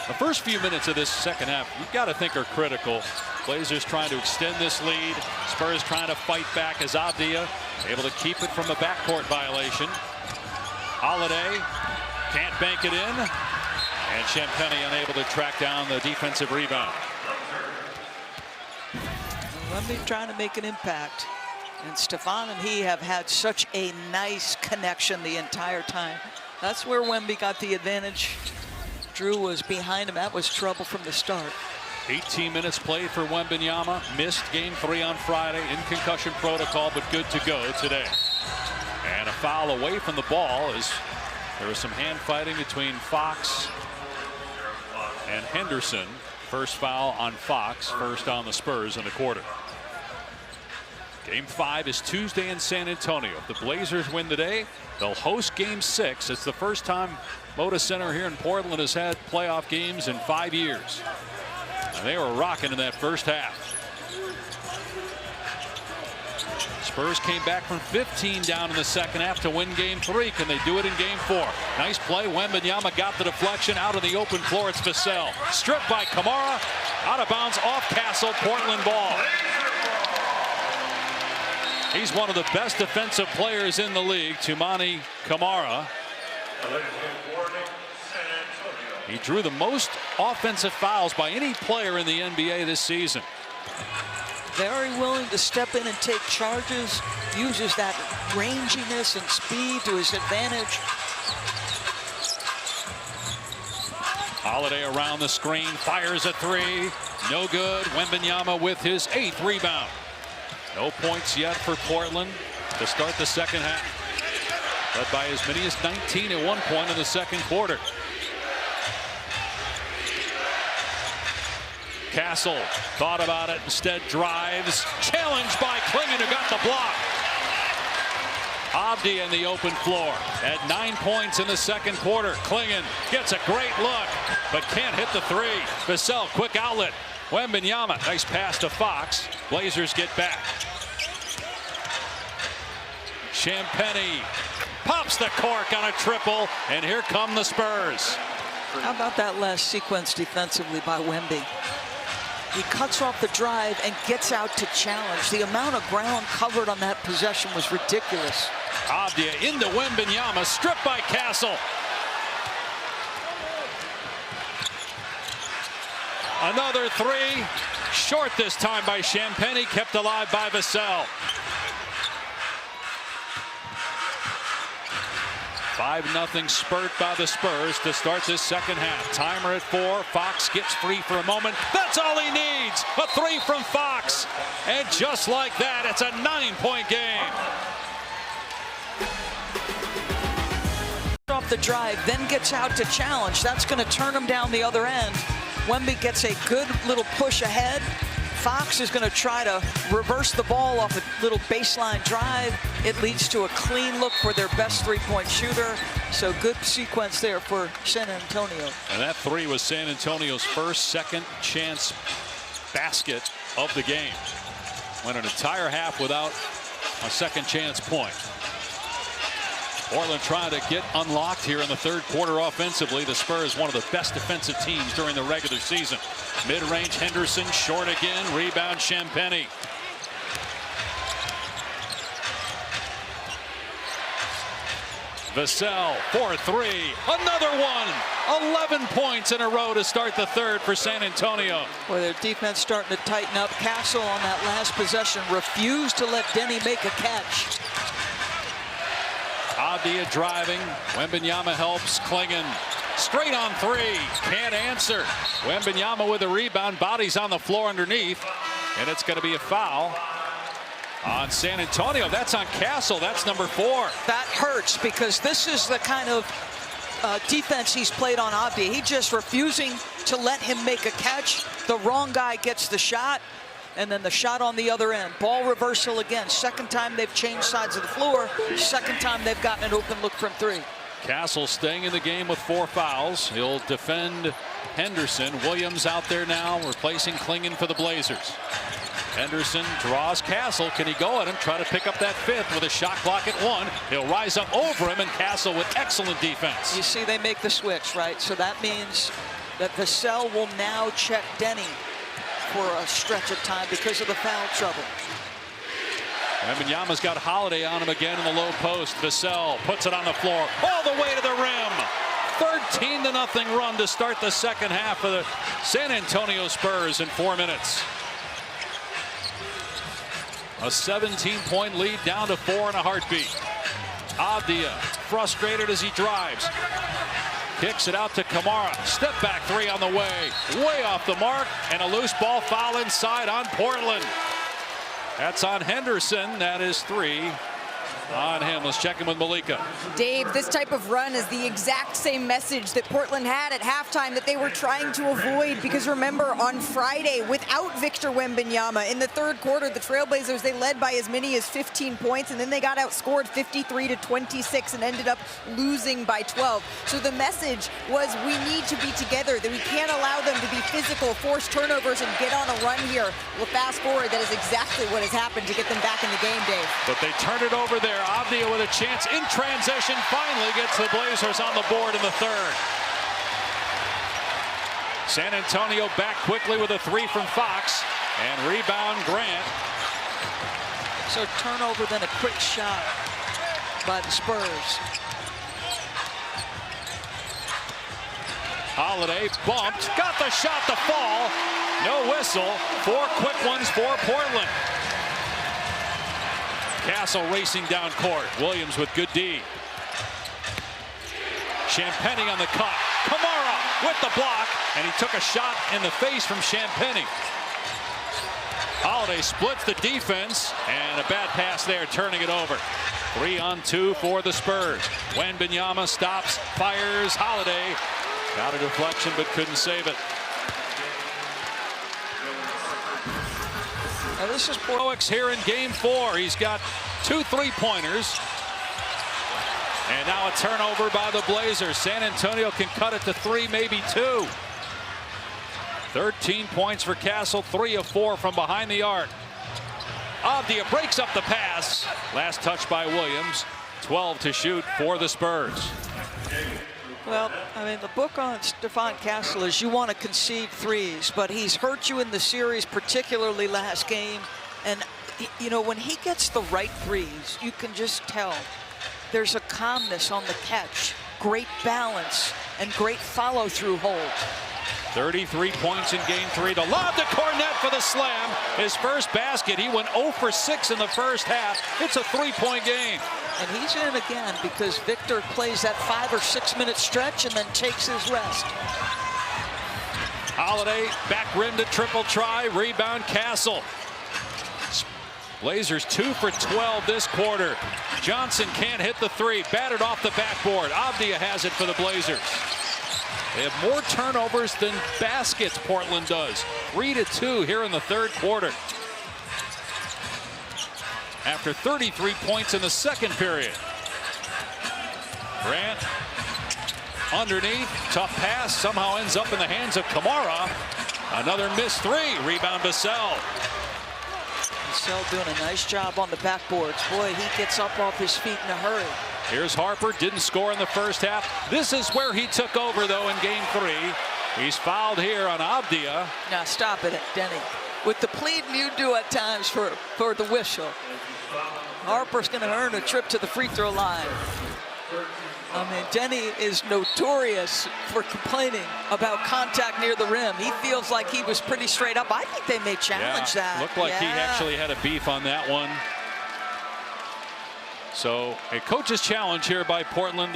The first few minutes of this second half, you've got to think are critical. Blazers trying to extend this lead. Spurs trying to fight back as Avdia able to keep it from a backcourt violation. Holiday can't bank it in. And Champagnie unable to track down the defensive rebound. Wemby trying to make an impact. And Stefan and he have had such a nice connection the entire time. That's where Wemby got the advantage. Drew was behind him. That was trouble from the start. 18 minutes played for Wembanyama. Missed game 3 on Friday in concussion protocol, but good to go today. And a foul away from the ball as there was some hand fighting between Fox and Henderson. First foul on Fox, first on the Spurs in the quarter. Game 5 is Tuesday in San Antonio. If the Blazers win today, they'll host game 6. It's the first time Moda Center here in Portland has had playoff games in 5 years. And they were rocking in that first half. Spurs came back from 15 down in the second half to win game 3. Can they do it in game 4? Nice play. Wembanyama got the deflection out on the open floor. It's Vassell. Stripped by Kamara. Out of bounds off Castle. Portland ball. He's one of the best defensive players in the league, Toumani Camara. He drew the most offensive fouls by any player in the NBA this season. Very willing to step in and take charges. Uses that ranginess and speed to his advantage. Holiday around the screen, fires a 3. No good. Wembanyama with his 8th rebound. No points yet for Portland to start the second half. Led by as many as 19 at one point in the second quarter. Castle thought about it, instead drives. Challenged by Klingon, who got the block. Avdia in the open floor at 9 points in the second quarter. Klingon gets a great look, but can't hit the 3. Vassell, quick outlet. Wembanyama, nice pass to Fox. Blazers get back. Champagnie pops the cork on a triple, and here come the Spurs. How about that last sequence defensively by Wemby? He cuts off the drive and gets out to challenge. The amount of ground covered on that possession was ridiculous. Avdia into Wembanyama, stripped by Castle. Another 3, short this time by Champagnie, kept alive by Vassell. 5-0 spurt by the Spurs to start this second half. Timer at 4. Fox gets free for a moment. That's all he needs. A 3 from Fox. And just like that, it's a 9-point game. Off the drive, then gets out to challenge. That's going to turn him down the other end. Wemby gets a good little push ahead. Fox is going to try to reverse the ball off a little baseline drive. It leads to a clean look for their best three-point shooter. So good sequence there for San Antonio. And that 3 was San Antonio's first second chance basket of the game. Went an entire half without a second chance point. Portland trying to get unlocked here in the third quarter offensively. The Spurs, one of the best defensive teams during the regular season. Mid-range Henderson, short again. Rebound Champagnie. Vassell for 3. Another one. 11 points in a row to start the third for San Antonio. Well, their defense starting to tighten up. Castle on that last possession refused to let Denny make a catch. Avdia driving. Wembanyama helps. Klingon straight on 3. Can't answer. Wembanyama with a rebound. Body's on the floor underneath. And it's going to be a foul on San Antonio. That's on Castle. That's number 4. That hurts because this is the kind of defense he's played on Avdia. He just refusing to let him make a catch. The wrong guy gets the shot. And then the shot on the other end. Ball reversal again. Second time they've changed sides of the floor. Second time they've gotten an open look from 3. Castle staying in the game with 4 fouls. He'll defend Henderson. Williams out there now, replacing Klingon for the Blazers. Henderson draws Castle. Can he go at him? Try to pick up that 5th with a shot clock at 1. He'll rise up over him, and Castle with excellent defense. You see they make the switch, right? So that means that Vassell will now check Denny for a stretch of time because of the foul trouble. Wembanyama's got Holiday on him again in the low post. Vassell puts it on the floor all the way to the rim. 13-0 run to start the second half for the San Antonio Spurs in 4 minutes. A 17-point lead down to 4 in a heartbeat. Avdia frustrated as he drives. Kicks it out to Kamara. Step back three on the way off the mark, and a loose ball foul inside on Portland. That's on Henderson. That is 3 on him. Let's check in with Malika. Dave, this type of run is the exact same message that Portland had at halftime that they were trying to avoid, because remember, on Friday, without Victor Wembanyama, in the third quarter, the Trailblazers, they led by as many as 15 points, and then they got outscored 53-26 and ended up losing by 12. So the message was, we need to be together, that we can't allow them to be physical, force turnovers, and get on a run here. Well, fast forward, that is exactly what has happened to get them back in the game, Dave. But they turn it over there. Avdia with a chance in transition, finally gets the Blazers on the board in the third. San Antonio back quickly with a 3 from Fox, and rebound Grant. So turnover, then a quick shot by the Spurs. Holiday bumped, got the shot to fall. No whistle. 4 quick ones for Portland. Castle racing down court. Williams with good D. Champagnie on the cut. Kamara with the block, and he took a shot in the face from Champagnie. Holiday splits the defense, and a bad pass there, turning it over. 3-on-2 for the Spurs. Wembanyama stops, fires. Holiday got a deflection but couldn't save it. Now this is Poix here in game 4. He's got 2 3-pointers. And now a turnover by the Blazers. San Antonio can cut it to 3, maybe 2. 13 points for Castle, 3 of 4 from behind the arc. Avdia breaks up the pass. Last touch by Williams. 12 to shoot for the Spurs. Well, I mean, the book on Stephon Castle is you want to concede threes, but he's hurt you in the series, particularly last game. And, you know, when he gets the right threes, you can just tell there's a calmness on the catch, great balance, and great follow-through hold. 33 points in game 3. The lob to Cornette for the slam. His first basket. He went 0 for 6 in the first half. It's a 3-point game. And he's in again because Victor plays that 5 or 6 minute stretch and then takes his rest. Holiday back rim to triple try. Rebound Castle. Blazers 2 for 12 this quarter. Johnson can't hit the 3. Batted off the backboard. Avdia has it for the Blazers. They have more turnovers than baskets, Portland does. 3-2 here in the third quarter. After 33 points in the second period. Grant underneath, tough pass, somehow ends up in the hands of Kamara. Another missed 3, rebound Vassell. Vassell doing a nice job on the backboards. Boy, he gets up off his feet in a hurry. Here's Harper, didn't score in the first half. This is where he took over, though, in game 3. He's fouled here on Avdia. Now stop it, Denny. With the pleading you do at times for the whistle, Harper's going to earn a trip to the free throw line. I mean, Denny is notorious for complaining about contact near the rim. He feels like he was pretty straight up. I think they may challenge that. Looked like he actually had a beef on that one. So a coach's challenge here by Portland.